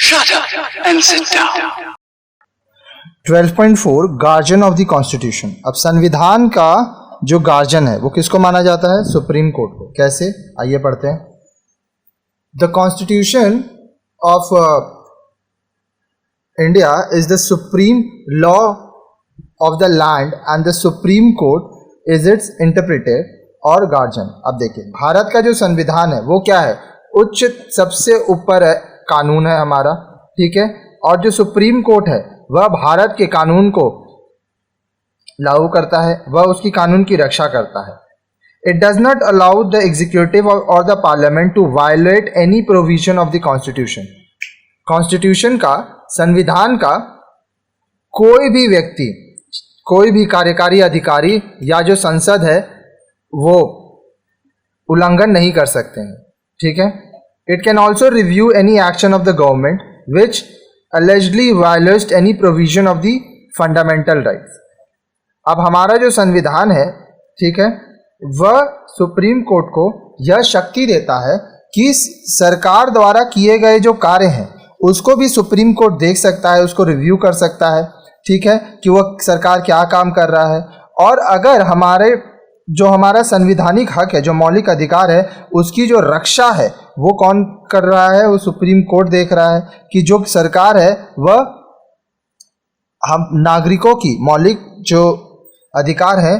Shut up and sit down. 12.4 guardian of the constitution. अब संविधान का जो गार्जियन है वो किसको माना जाता है? सुप्रीम कोर्ट को। कैसे? आइए पढ़ते हैं। The constitution of India is the supreme law of the land and the Supreme Court is it's interpreter और गार्जियन। अब देखिए, भारत का जो संविधान है वो क्या है? उच्च, सबसे ऊपर है, कानून है हमारा, ठीक है। और जो सुप्रीम कोर्ट है वह भारत के कानून को लागू करता है, वह उसकी कानून की रक्षा करता है। It does not allow the executive और the parliament to violate any provision of the constitution. Constitution का, संविधान का कोई भी व्यक्ति, कोई भी कार्यकारी अधिकारी या जो संसद है वो उल्लंघन नहीं कर सकते हैं, ठीक है। It can also review any action of the government which allegedly violates any provision of the fundamental rights। अब हमारा जो संविधान है, ठीक है, वह सुप्रीम कोर्ट को यह शक्ति देता है कि सरकार द्वारा किए गए जो कार्य हैं उसको भी सुप्रीम कोर्ट देख सकता है, उसको रिव्यू कर सकता है, ठीक है, कि वह सरकार क्या काम कर रहा है। और अगर हमारा संविधानिक हक है, जो मौलिक अधिकार है, उसकी जो रक्षा है वो कौन कर रहा है? वो सुप्रीम कोर्ट देख रहा है कि जो सरकार है वह हम नागरिकों की मौलिक जो अधिकार है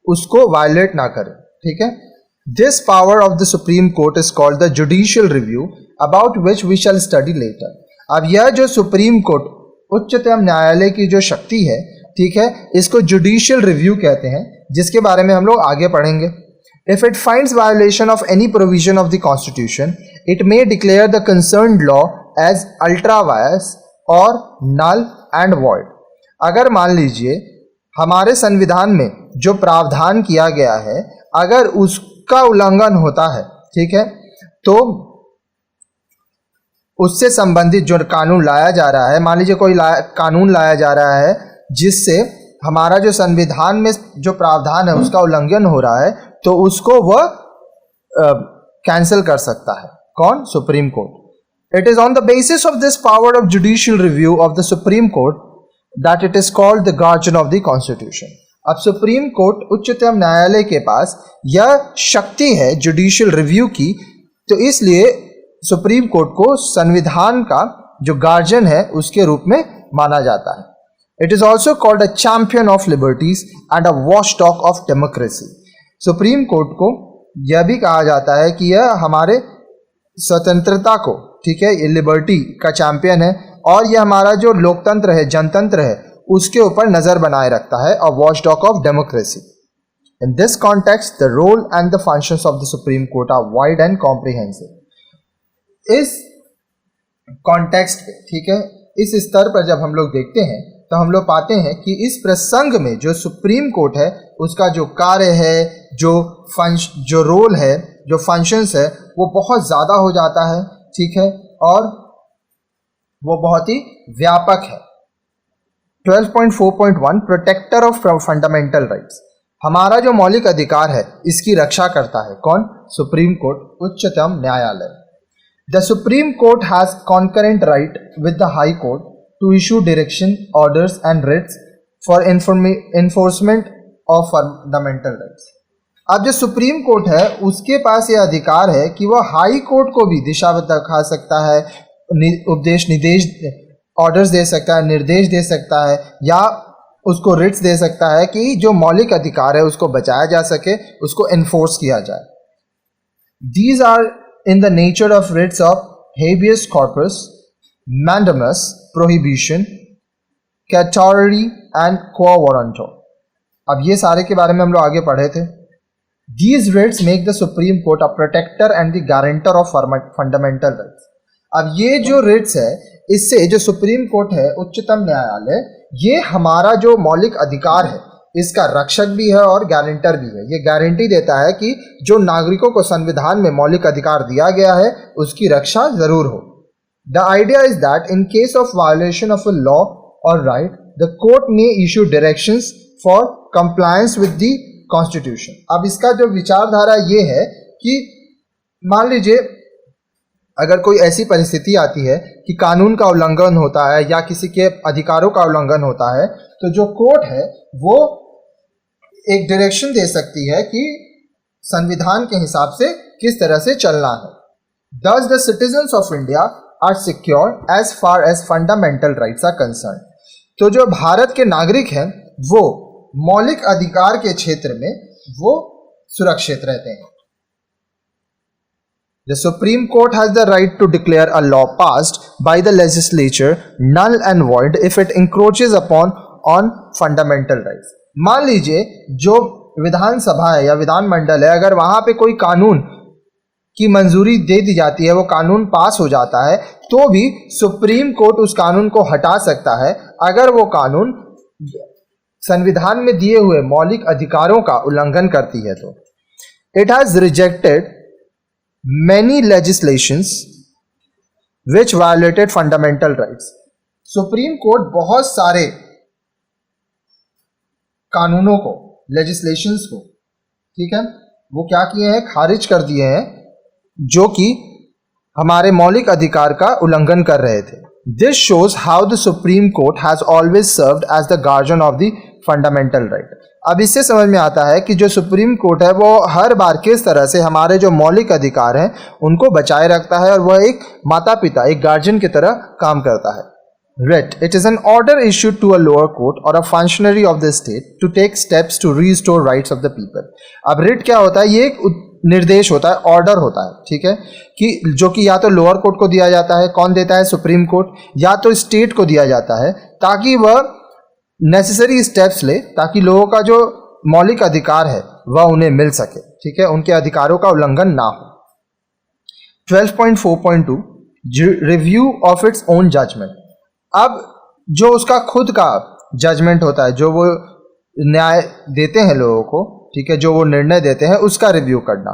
उसको वायलेट ना करे, ठीक है। This power of the Supreme Court is called the judicial review about which we shall study later. अब यह जो सुप्रीम कोर्ट, उच्चतम न्यायालय की जो शक्ति है, ठीक है, इसको जुडिशियल रिव्यू कहते हैं, जिसके बारे में हम लोग आगे पढ़ेंगे। If it finds violation of any provision of the Constitution, it may declare the concerned law as ultra vires or null and void। अगर मान लीजिए हमारे संविधान में जो प्रावधान किया गया है, अगर उसका उल्लंघन होता है, ठीक है, तो उससे संबंधित जो कानून लाया जा रहा है, मान लीजिए कोई कानून लाया जा रहा है जिससे हमारा जो संविधान में जो प्रावधान है उसका उल्लंघन हो रहा है, तो उसको वह कैंसिल कर सकता है। कौन? Supreme court. It is on the basis of this power of judicial review of the Supreme Court that it is called the guardian of the constitution. अब सुप्रीम कोर्ट, उच्चतम न्यायालय के पास यह शक्ति है जुडिशियल रिव्यू की, तो इसलिए सुप्रीम कोर्ट को संविधान का जो गार्जियन है उसके रूप में माना जाता है। It is also called a champion of liberties and a watchdog of democracy. Supreme court को यह भी कहा जाता है कि यह हमारे स्वतंत्रता को, ठीक है, ये लिबर्टी का चैंपियन है, और यह हमारा जो लोकतंत्र है, जनतंत्र है, उसके ऊपर नज़र बनाए रखता है, और watchdog of democracy. In this context the role and the functions of the Supreme Court are wide and comprehensive. इस कॉन्टेक्स्ट पे, ठीक है, इस स्तर पर जब हम लोग देखते हैं तो हम लोग पाते हैं कि इस प्रसंग में जो सुप्रीम कोर्ट है उसका जो कार्य है, जो रोल है, जो फंक्शंस है, वो बहुत ज़्यादा हो जाता है, ठीक है, और वो बहुत ही व्यापक है। 12.4.1 प्रोटेक्टर ऑफ फंडामेंटल राइट्स। हमारा जो मौलिक अधिकार है इसकी रक्षा करता है कौन? सुप्रीम कोर्ट, उच्चतम न्यायालय। The Supreme Court has concurrent right with the high court to issue direction, orders and writs for enforcement of fundamental rights। अब जो सुप्रीम कोर्ट है उसके पास ये अधिकार है कि वह हाई कोर्ट को भी दिशा दिखा सकता है, उपदेश निर्देश, ऑर्डर्स दे सकता है, निर्देश दे सकता है, या उसको रिट्स दे सकता है कि जो मौलिक अधिकार है उसको बचाया जा सके, उसको एनफोर्स किया जाए। These are in the nature of writs of habeas corpus, mandamus, prohibition, certiorari and quo warranto। अब ये सारे के बारे में हम लोग आगे पढ़े थे। These writs make the Supreme Court a protector and the guarantor of fundamental rights। अब ये जो रिट्स है, इससे जो सुप्रीम कोर्ट है, उच्चतम न्यायालय, ये हमारा जो मौलिक अधिकार है इसका रक्षक भी है और गारंटर भी है। ये गारंटी देता है कि जो नागरिकों को संविधान में मौलिक अधिकार दिया गया है उसकी रक्षा जरूर हो। The idea is that in case of violation of a law or right, the court may issue directions for compliance with the constitution। अब इसका जो विचारधारा ये है कि मान लीजिए अगर कोई ऐसी परिस्थिति आती है कि कानून का उल्लंघन होता है या किसी के अधिकारों का उल्लंघन होता है, तो जो कोर्ट है वो एक डायरेक्शन दे सकती है कि संविधान के हिसाब से किस तरह से चलना है। Thus the citizens of India are secure as far as fundamental rights are concerned. तो जो भारत के नागरिक हैं वो मौलिक अधिकार के क्षेत्र में वो सुरक्षित रहते हैं। The Supreme Court has the right to declare a law passed by the legislature null and void if it encroaches upon on fundamental rights. मान लीजिए जो विधानसभा है या विधानमंडल है, अगर वहां पे कोई कानून की मंजूरी दे दी जाती है, वो कानून पास हो जाता है, तो भी सुप्रीम कोर्ट उस कानून को हटा सकता है अगर वो कानून संविधान में दिए हुए मौलिक अधिकारों का उल्लंघन करती है। तो it has rejected many legislations which violated fundamental rights. Supreme court बहुत सारे कानूनों को, legislations को, ठीक है, वो क्या किए हैं, खारिज कर दिए हैं जो कि हमारे मौलिक अधिकार का उल्लंघन कर रहे थे। This shows how the Supreme Court has always served as the guardian of the fundamental right. अब इससे समझ में आता है कि जो सुप्रीम कोर्ट है वो हर बार किस तरह से हमारे जो मौलिक अधिकार हैं उनको बचाए रखता है और वह एक माता पिता, एक गार्जियन की तरह काम करता है। Writ. It is an order issued to a lower court or a functionary of the state to take steps to restore rights of the people. अब रिट क्या होता है, ये एक निर्देश होता है, ऑर्डर होता है, ठीक है, कि जो कि या तो लोअर कोर्ट को दिया जाता है, कौन देता है, सुप्रीम कोर्ट, या तो स्टेट को दिया जाता है ताकि वह नेसेसरी स्टेप्स ले ताकि लोगों का जो मौलिक अधिकार है वह उन्हें मिल सके, ठीक है, उनके अधिकारों का उल्लंघन ना हो। 12.4.2 review of its own judgement. अब जो उसका खुद का जजमेंट होता है, जो वो न्याय देते हैं लोगों को, ठीक है, जो वो निर्णय देते हैं, उसका रिव्यू करना।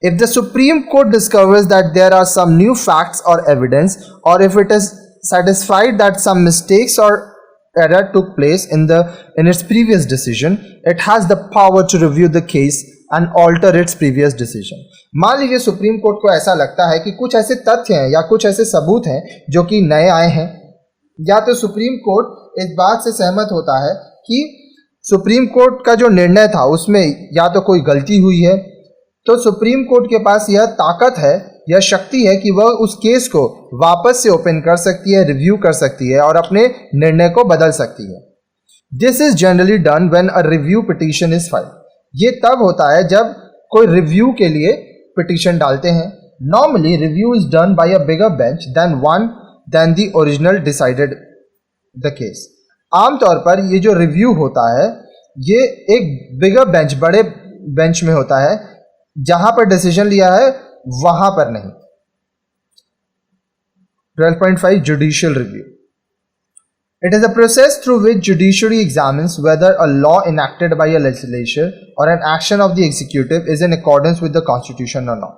If the Supreme Court discovers that there are some new facts और एविडेंस और if it is satisfied that some mistakes or error took place in its previous decision, it has the power to review the case and alter its previous decision. मान लीजिए supreme court को ऐसा लगता है कि कुछ ऐसे तथ्य हैं या कुछ ऐसे सबूत हैं जो कि नए आए हैं, या तो सुप्रीम कोर्ट इस बात से सहमत होता है कि सुप्रीम कोर्ट का जो निर्णय था उसमें या तो कोई गलती हुई है, तो सुप्रीम कोर्ट के पास यह ताकत है, यह शक्ति है कि वह उस केस को वापस से ओपन कर सकती है, रिव्यू कर सकती है और अपने निर्णय को बदल सकती है। This is generally done when a review petition is filed. ये तब होता है जब कोई रिव्यू के लिए पिटीशन डालते हैं। Normally review is done by a bigger bench than the original decided the case. आमतौर पर ये जो रिव्यू होता है ये एक बिगर बेंच, बड़े बेंच में होता है, जहां पर डिसीजन लिया है वहां पर नहीं। 12.5 judicial review. It is a process through which judiciary examines whether a law enacted by a legislature or an action of the executive is in accordance with the constitution or not.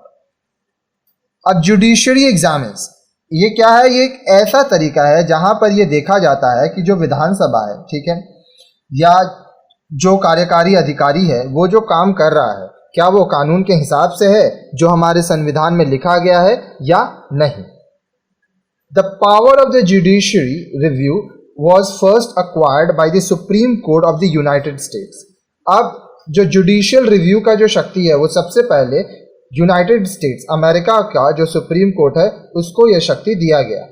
अब judiciary examines, ये क्या है, ये एक ऐसा तरीका है जहां पर ये देखा जाता है कि जो विधानसभा है, ठीक है, या जो कार्यकारी अधिकारी है, वो जो काम कर रहा है क्या वो कानून के हिसाब से है जो हमारे संविधान में लिखा गया है या नहीं। The power of the judiciary review was first acquired by the Supreme Court of the United States. अब जो जुडिशियल रिव्यू का जो शक्ति है वो सबसे पहले यूनाइटेड स्टेट्स, अमेरिका का जो सुप्रीम कोर्ट है उसको यह शक्ति दिया गया।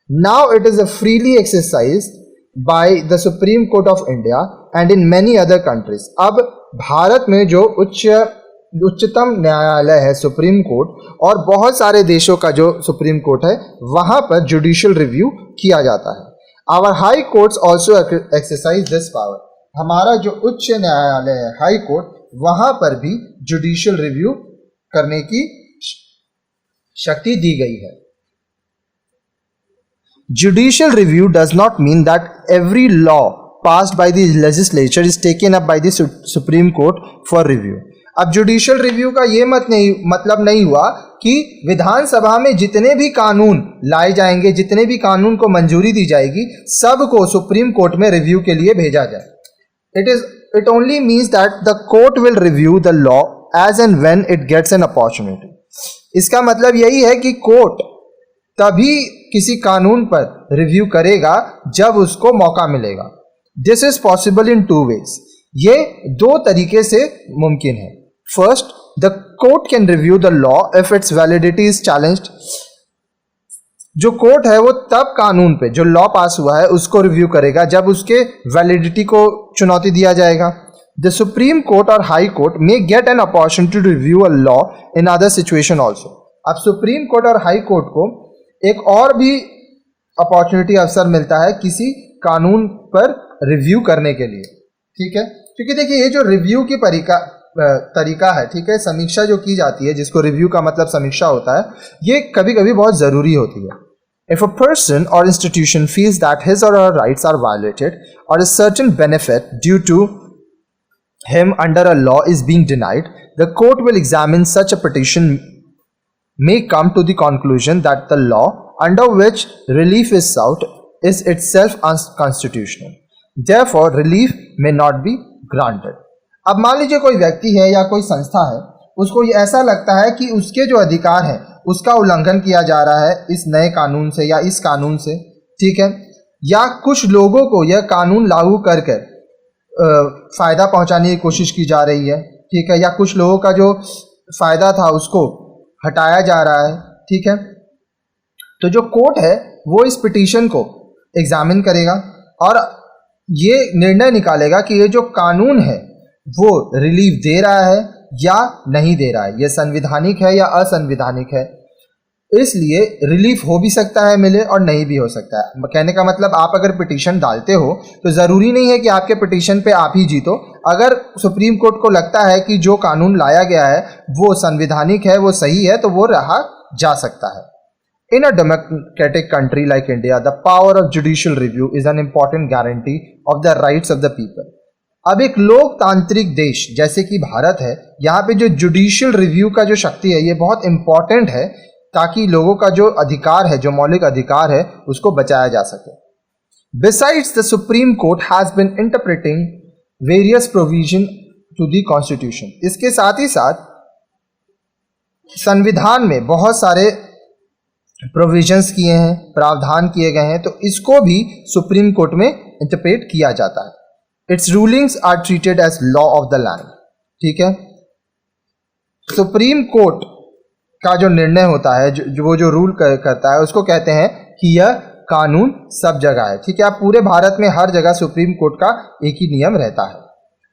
Now it is freely exercised by the Supreme court of India and in many other countries. अब भारत में जो उच्चतम न्यायालय है सुप्रीम कोर्ट, और बहुत सारे देशों का जो सुप्रीम कोर्ट है वहां पर जुडिशियल रिव्यू किया जाता है। Our high courts also exercise this power. हमारा जो उच्च न्यायालय है, हाई कोर्ट, वहां पर भी जुडिशियल रिव्यू करने की शक्ति दी गई है। Judicial review does not mean that every law passed by the legislature is taken up by the Supreme Court for review. अब जुडिशियल रिव्यू का ये मतलब नहीं हुआ कि विधानसभा में जितने भी कानून लाए जाएंगे, जितने भी कानून को मंजूरी दी जाएगी, सबको सुप्रीम कोर्ट में रिव्यू के लिए भेजा जाए। It only means that the court will review the law as and when it gets an opportunity. इसका मतलब यही है कि कोर्ट तभी किसी कानून पर रिव्यू करेगा जब उसको मौका मिलेगा। This is possible in 2 ways। ये 2 तरीके से मुमकिन है। First, the court can review the law if it's validity is challenged. जो कोर्ट है वो तब कानून पे जो लॉ पास हुआ है उसको रिव्यू करेगा जब उसके वैलिडिटी को चुनौती दिया जाएगा। द सुप्रीम कोर्ट और High Court may get an opportunity to review a law in other situation also. अब सुप्रीम कोर्ट और हाई कोर्ट को एक और भी अपॉर्चुनिटी, अवसर मिलता है किसी कानून पर रिव्यू करने के लिए, ठीक है। क्योंकि देखिए ये जो रिव्यू की तरीका है, ठीक है, समीक्षा जो की जाती है, जिसको रिव्यू का मतलब समीक्षा होता है, ये कभी कभी बहुत ज़रूरी होती है। If a person or institution feels that his or her rights are violated or a certain benefit due to him under a law is being denied, the court will examine such a petition, may come to the conclusion that the law under which relief is sought is itself unconstitutional. Therefore, relief may not be granted. अब मान लीजिए कोई व्यक्ति है या कोई संस्था है, उसको ये ऐसा लगता है कि उसके जो अधिकार हैं उसका उल्लंघन किया जा रहा है इस नए कानून से या इस कानून से, ठीक है, या कुछ लोगों को यह कानून लागू करके फ़ायदा पहुंचाने की कोशिश की जा रही है, ठीक है, या कुछ लोगों का जो फ़ायदा था उसको हटाया जा रहा है, ठीक है। तो जो कोर्ट है वो इस पिटीशन को एग्जामिन करेगा और ये निर्णय निकालेगा कि ये जो कानून है वो रिलीफ दे रहा है या नहीं दे रहा है, ये संविधानिक है या असंविधानिक है। इसलिए रिलीफ हो भी सकता है मिले और नहीं भी हो सकता है। कहने का मतलब आप अगर पिटीशन डालते हो तो ज़रूरी नहीं है कि आपके पिटीशन पे आप ही जीतो। अगर सुप्रीम कोर्ट को लगता है कि जो कानून लाया गया है वो संविधानिक है, वो सही है, तो वो रहा जा सकता है। In a democratic country like India, the power of judicial review is an important guarantee of the rights of the people. अब एक लोकतांत्रिक देश जैसे कि भारत है, यहाँ पे जो जुडिशियल रिव्यू का जो शक्ति है ये बहुत इंपॉर्टेंट है ताकि लोगों का जो अधिकार है, जो मौलिक अधिकार है, उसको बचाया जा सके। Besides, the Supreme Court has been interpreting various provision to the Constitution. इसके साथ ही साथ संविधान में बहुत सारे प्रोविजंस किए हैं, प्रावधान किए गए हैं, तो इसको भी सुप्रीम कोर्ट में इंटरप्रेट किया जाता है। Its rulings are treated as law of the land, ठीक है। सुप्रीम कोर्ट का जो निर्णय होता है, वो जो रूल करता है, उसको कहते हैं कि यह कानून सब जगह है, ठीक है। आप पूरे भारत में हर जगह सुप्रीम कोर्ट का एक ही नियम रहता है।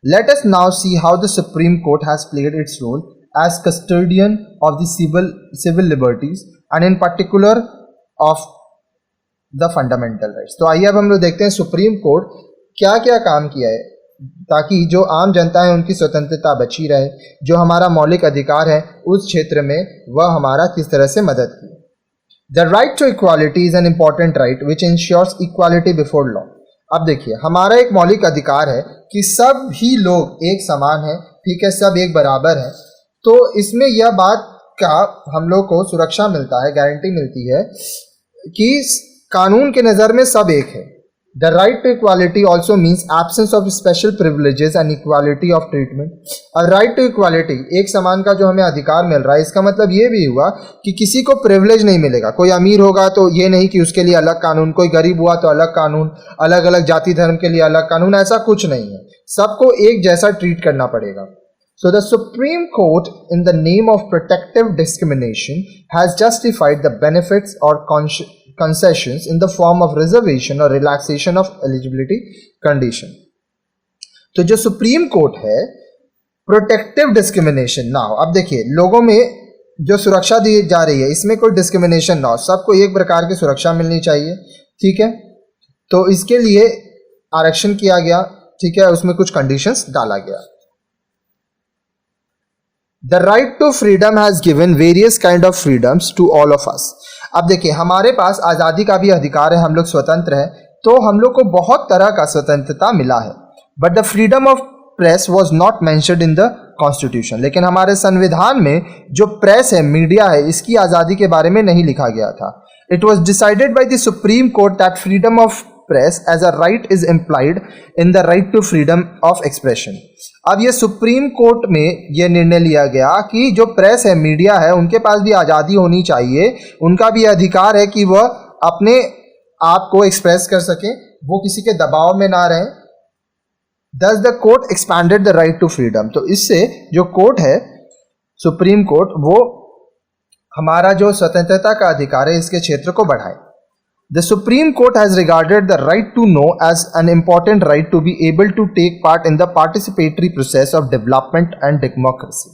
Let us now see how the Supreme Court has played its role as custodian of the civil liberties and in particular of the fundamental rights। तो आइए अब हम लोग देखते हैं सुप्रीम कोर्ट क्या क्या काम किया है ताकि जो आम जनता है उनकी स्वतंत्रता बची रहे, जो हमारा मौलिक अधिकार है उस क्षेत्र में वह हमारा किस तरह से मदद की। The right to equality is an important right which ensures equality before law। अब देखिए हमारा एक मौलिक अधिकार है कि सभी लोग एक समान है, ठीक है, सब एक बराबर है। तो इसमें यह बात का हम लोग को सुरक्षा मिलता है, गारंटी मिलती है कि कानून के नज़र में सब एक है। The right to equality also means absence of special privileges and equality of treatment. और राइट टू इक्वालिटी, एक समान का जो हमें अधिकार मिल रहा है, इसका मतलब ये भी हुआ कि किसी को प्रिविलेज नहीं मिलेगा। कोई अमीर होगा तो ये नहीं कि उसके लिए अलग कानून, कोई गरीब हुआ तो अलग कानून, अलग अलग जाति धर्म के लिए अलग कानून, ऐसा कुछ नहीं है। सबको एक जैसा ट्रीट करना पड़ेगा। So the Supreme Court, in the name of protective discrimination, has justified the benefits or concessions in the form of reservation or relaxation of eligibility condition। तो जो सुप्रीम कोर्ट है, प्रोटेक्टिव डिस्क्रिमिनेशन ना हो। अब देखिए लोगों में जो सुरक्षा दी जा रही है इसमें कोई डिस्क्रिमिनेशन ना हो, सबको एक प्रकार की सुरक्षा मिलनी चाहिए, ठीक है। तो इसके लिए आरक्षण किया गया, ठीक है, उसमें कुछ कंडीशंस डाला गया। The right to freedom has given various kind of freedoms to all of us। अब देखिए हमारे पास आज़ादी का भी अधिकार है, हम लोग स्वतंत्र हैं, तो हम लोग को बहुत तरह का स्वतंत्रता मिला है। But the freedom of press was not mentioned in the constitution. लेकिन हमारे संविधान में जो प्रेस है, मीडिया है, इसकी आज़ादी के बारे में नहीं लिखा गया था। It was decided by the Supreme Court that freedom of press as a right is implied in the right to freedom of expression. अब ये सुप्रीम कोर्ट में ये निर्णय लिया गया कि जो प्रेस है, मीडिया है, उनके पास भी आज़ादी होनी चाहिए, उनका भी अधिकार है कि वह अपने आप को एक्सप्रेस कर सके, वो किसी के दबाव में ना रहें। Thus the court expanded the right to freedom। तो इससे जो कोर्ट है, सुप्रीम कोर्ट, वो हमारा जो स्वतंत्रता का अधिकार है इसके क्षेत्र को बढ़ाए। The Supreme Court has regarded the right to know as an important right to be able to take part in the participatory process of development and democracy।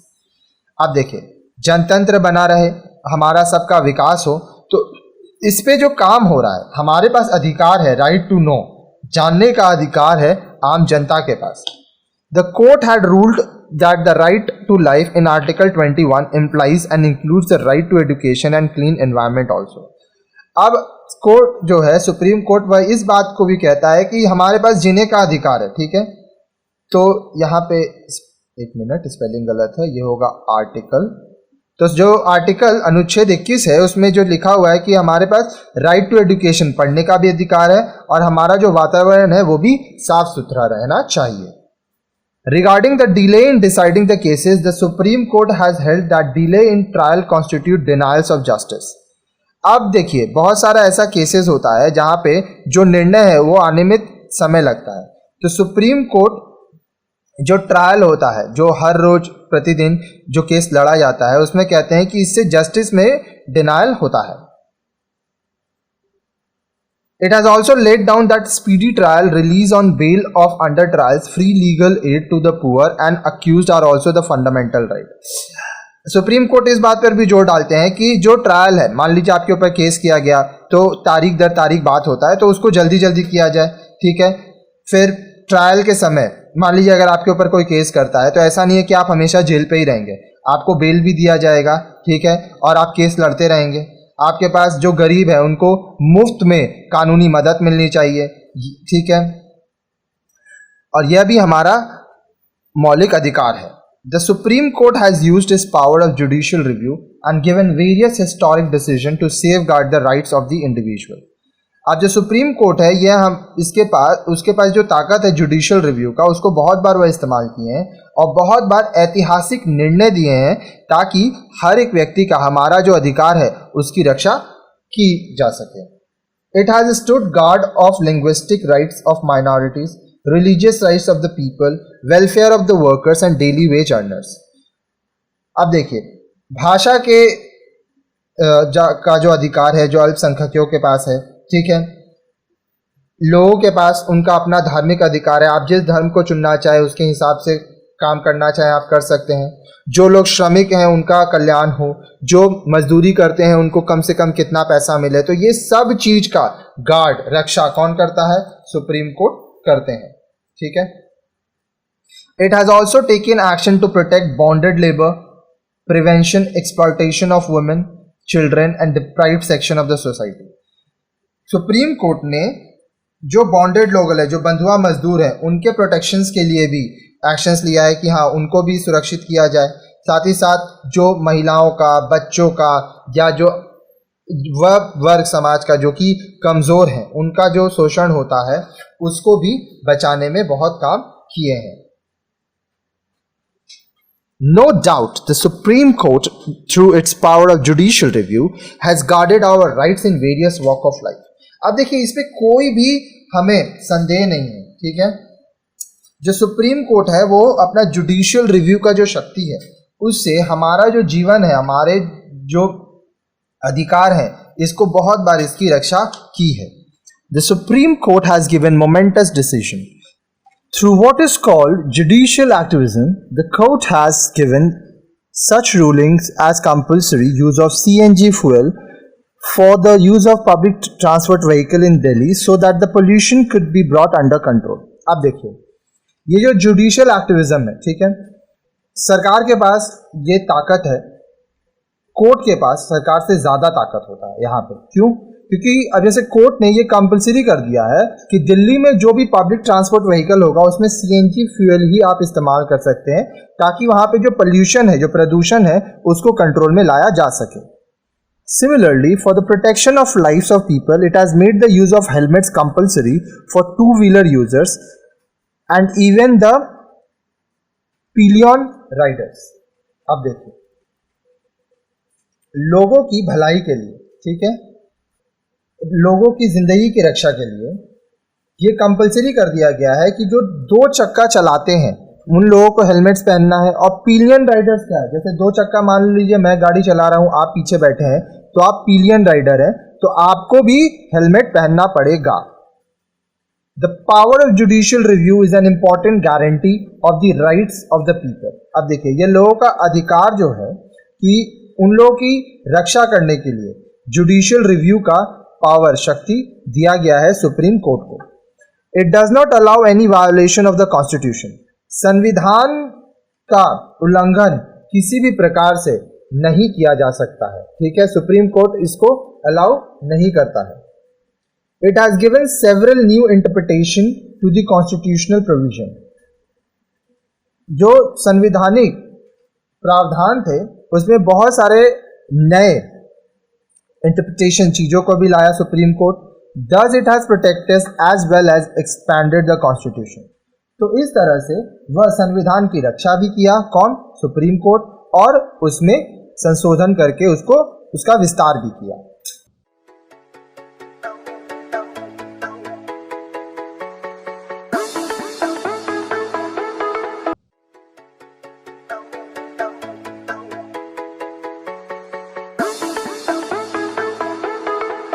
अब देखिए, जनतंत्र बना रहे, हमारा सबका विकास हो, तो इस पे जो काम हो रहा है, हमारे पास अधिकार है, राइट टू नो, जानने का अधिकार है आम जनता के पास। The court had ruled that the right to life in Article 21 implies and includes the right to education and clean environment also। अब कोर्ट जो है, सुप्रीम कोर्ट, वह इस बात को भी कहता है कि हमारे पास जीने का अधिकार है। ठीक है, तो यहाँ पे एक मिनट, स्पेलिंग गलत है, ये होगा आर्टिकल। तो जो आर्टिकल अनुच्छेद 21 है उसमें जो लिखा हुआ है कि हमारे पास राइट टू एजुकेशन, पढ़ने का भी अधिकार है, और हमारा जो वातावरण है वो भी साफ सुथरा रहना चाहिए। Regarding the delay in deciding the cases, the Supreme Court has held that delay in trial constitute denials of justice। अब देखिए, बहुत सारा ऐसा केसेस होता है जहाँ पे जो निर्णय है वो आने में समय लगता है। तो सुप्रीम कोर्ट जो ट्रायल होता है, जो हर रोज प्रतिदिन जो केस लड़ा जाता है, उसमें कहते हैं कि इससे जस्टिस में डिनायल होता है। It has also laid down that speedy trial, release on bail of under trials, free legal aid to the poor and accused are also the fundamental right। Supreme court इस बात पर भी जोर डालते हैं कि जो ट्रायल है, मान लीजिए आपके ऊपर केस किया गया, तो तारीख दर तारीख बात होता है, तो उसको जल्दी जल्दी किया जाए। ठीक है, फिर ट्रायल के समय मान लीजिए अगर आपके ऊपर कोई केस करता है, तो ऐसा नहीं है कि आप हमेशा जेल पे ही रहेंगे, आपको बेल भी दिया जाएगा। ठीक है, और आप केस लड़ते रहेंगे। आपके पास जो गरीब है उनको मुफ्त में कानूनी मदद मिलनी चाहिए। ठीक है, और यह भी हमारा मौलिक अधिकार है। The Supreme Court has used its power of judicial review and given various historic decisions to safeguard the rights of the individual। अब जो सुप्रीम कोर्ट है, यह हम उसके पास जो ताकत है जुडिशियल रिव्यू का, उसको बहुत बार वह इस्तेमाल किए हैं और बहुत बार ऐतिहासिक निर्णय दिए हैं ताकि हर एक व्यक्ति का, हमारा जो अधिकार है, उसकी रक्षा की जा सके। It has stood guard of linguistic rights of minorities, religious rights of the people, welfare of the workers and daily wage earners। अब देखिए, भाषा के का जो अधिकार है, जो अल्पसंख्यकों के पास है। ठीक है, लोगों के पास उनका अपना धार्मिक अधिकार है, आप जिस धर्म को चुनना चाहे उसके हिसाब से काम करना चाहे आप कर सकते हैं। जो लोग श्रमिक हैं उनका कल्याण हो, जो मजदूरी करते हैं उनको कम से कम कितना पैसा मिले, तो ये सब चीज का गार्ड, रक्षा कौन करता है? सुप्रीम कोर्ट करते हैं। ठीक है, it has also taken action to protect bonded labour, prevention exploitation of women, children and deprived section of the society. Supreme Court ने जो बॉन्डेड लोग है, जो बंधुआ मजदूर हैं, उनके प्रोटेक्शंस के लिए भी एक्शंस लिया है कि हाँ, उनको भी सुरक्षित किया जाए। साथ ही साथ जो महिलाओं का, बच्चों का, या जो वर्ग समाज का जो कि कमज़ोर हैं, उनका जो शोषण होता है उसको भी बचाने में बहुत काम किए हैं। No doubt the Supreme Court, through its power of judicial review, has guarded our rights in various walk of life। अब देखिए, इस पे कोई भी हमें संदेह नहीं है। ठीक है, जो सुप्रीम कोर्ट है वो अपना जुडिशियल रिव्यू का जो शक्ति है उससे हमारा जो जीवन है, हमारे जो अधिकार है, इसको बहुत बार इसकी रक्षा की है। The Supreme Court has given momentous decision through what is called judicial activism। The court has given such rulings as compulsory use of CNG fuel for the use of public transport vehicle in Delhi so that the pollution could be brought under control। अब देखिए, ये जो judicial activism है, ठीक है, सरकार के पास ये ताकत है, कोर्ट के पास सरकार से ज़्यादा ताकत होता है यहाँ पे। क्यों? क्योंकि अब जैसे कोर्ट ने ये कंपलसरी कर दिया है कि दिल्ली में जो भी पब्लिक ट्रांसपोर्ट व्हीकल होगा उसमें CNG फ्यूल ही आप इस्तेमाल कर सकते हैं, ताकि वहाँ पे जो पोल्यूशन है, जो प्रदूषण है, उसको कंट्रोल में लाया जा सके। Similarly, for the protection of lives of people, it has made the use of helmets compulsory for two-wheeler users and even the pillion Riders. अब देखिए, लोगों की भलाई के लिए, ठीक है, लोगों की जिंदगी की रक्षा के लिए ये कंपलसरी कर दिया गया है कि जो 2 चक्का चलाते हैं उन लोगों को हेलमेट्स पहनना है। और पिलियन राइडर्स क्या है, जैसे 2 चक्का, मान लीजिए मैं गाड़ी चला रहा हूं, आप पीछे बैठे हैं, तो आप पिलियन राइडर हैं, तो आपको भी हेलमेट पहनना पड़ेगा। The power of judicial review is an important guarantee of the rights of the people. अब देखिए, ये लोगों का अधिकार जो है कि उन लोगों की रक्षा करने के लिए जुडिशियल रिव्यू का पावर, शक्ति दिया गया है सुप्रीम कोर्ट को। It does not allow any violation of the constitution. संविधान का उल्लंघन किसी भी प्रकार से नहीं किया जा सकता है, ठीक है, सुप्रीम कोर्ट इसको अलाउ नहीं करता है। It has given several new interpretation to the constitutional provision. जो संविधानिक प्रावधान थे उसमें बहुत सारे नए इंटरप्रिटेशन चीजों को भी लाया supreme court. Thus it has protected as well as expanded the constitution। तो इस तरह से वह संविधान की रक्षा भी किया, कौन, सुप्रीम कोर्ट, और उसमें संशोधन करके उसका विस्तार भी किया।